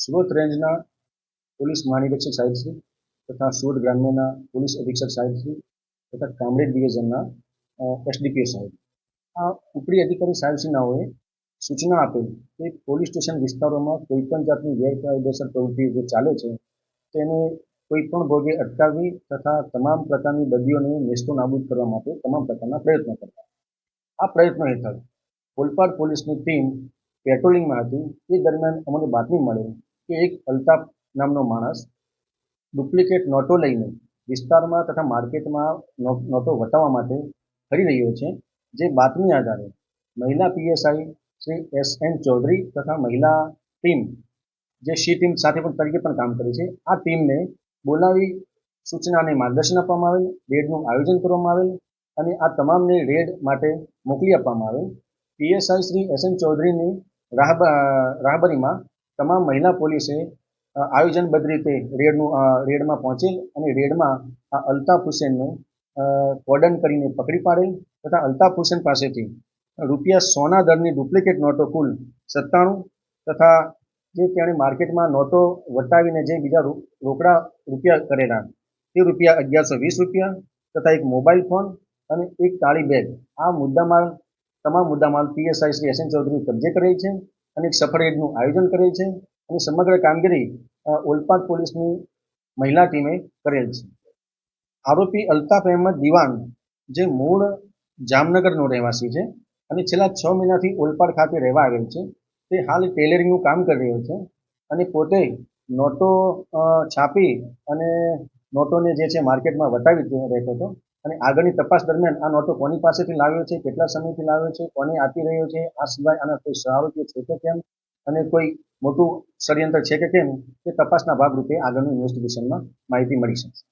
સુરત રેન્જના પોલીસ મહાનિરીક્ષક સાહેબશ્રી તથા સુરત ગ્રામ્યના પોલીસ અધિક્ષક સાહેબશ્રી તથા કામરેજ ડિવિઝનના એસડીપીઓ સાહેબ, આ ઉપરી અધિકારી સાહેબશ્રીનાઓએ સૂચના આપેલ કે પોલીસ સ્ટેશન વિસ્તારોમાં કોઈપણ જાતની ગેરકાયદેસર પ્રવૃત્તિ જે ચાલે છે તેને કોઈપણ ભોગે અટકાવવી તથા તમામ પ્રકારની બદીઓને નેસ્તો નાબૂદ કરવા માટે તમામ પ્રકારના પ્રયત્નો કરવા. આ પ્રયત્નો હેઠળ ઓલપાડ પોલીસની ટીમ પેટ્રોલિંગમાં હતી. એ દરમિયાન અમને બાતમી મળેલ કે એક અલ્તાફ નામનો માણસ ડુપ્લિકેટ નોટો લઈને વિસ્તારમાં તથા માર્કેટમાં નોટો વટાવવા માટે ફરી રહ્યો છે. જે બાતમી આધારે મહિલા પીએસઆઈ શ્રી એસ.એન. ચૌધરી તથા મહિલા ટીમ જે સી ટીમ સાથે પણ તરીકે પણ કામ કરે છે, આ ટીમને બોલાવી સૂચના અને માર્ગદર્શન આપવામાં આવેલ, રેડનું આયોજન કરવામાં આવેલ અને આ તમામને રેડ માટે મોકલી આપવામાં આવેલ. પીએસઆઈ શ્રી એસ.એન. ચૌધરીની રાહબરીમાં તમામ મહિલા પોલીસે આયોજનબદ્ધ રીતે રેડમાં પહોંચેલ અને રેડમાં આ અલ્તાફ હુસેનને કોર્ડન કરીને પકડી પાડેલ તથા અલ્તાફ હુસેન પાસેથી ₹100 દરની ડુપ્લિકેટ નોટો કુલ 97 તથા જે તેણે માર્કેટમાં નોટો વટાવીને જે બીજા રોકડા રૂપિયા કરેલા તે ₹1120 તથા એક મોબાઈલ ફોન અને એક કાળી બેગ, આ તમામ મુદ્દામાલ પીએસઆઈ શ્રી એસ.એન. ચૌધરી કબજે કરેલ છે અને એક સફળ રેડનું આયોજન કરેલ છે અને સમગ્ર કામગીરી ઓલપાડ પોલીસની મહિલા ટીમે કરેલ છે. આરોપી અલ્તાફ અહેમદ દિવાન જે મૂળ જામનગરનો રહેવાસી છે અને છેલ્લા 6 મહિનાથી ઓલપાડ ખાતે રહેવા આવેલ છે. તે હાલ ટેલરિંગનું કામ કરી રહ્યો છે અને પોતે નોટો છાપી અને નોટોને જે છે માર્કેટમાં વટાવી રહેતો હતો અને આગળની તપાસ દરમિયાન આ નોટો કોની પાસેથી લાવ્યો છે, કેટલા સમયથી લાવ્યો છે, કોને આપી રહ્યો છે, આ સિવાય આના કોઈ સહારોપીઓ છે કે કેમ અને કોઈ મોટું ષડયંત્ર છે કે કેમ, તે તપાસના ભાગરૂપે આગળની ઇન્વેસ્ટિગેશનમાં માહિતી મળી શકશે.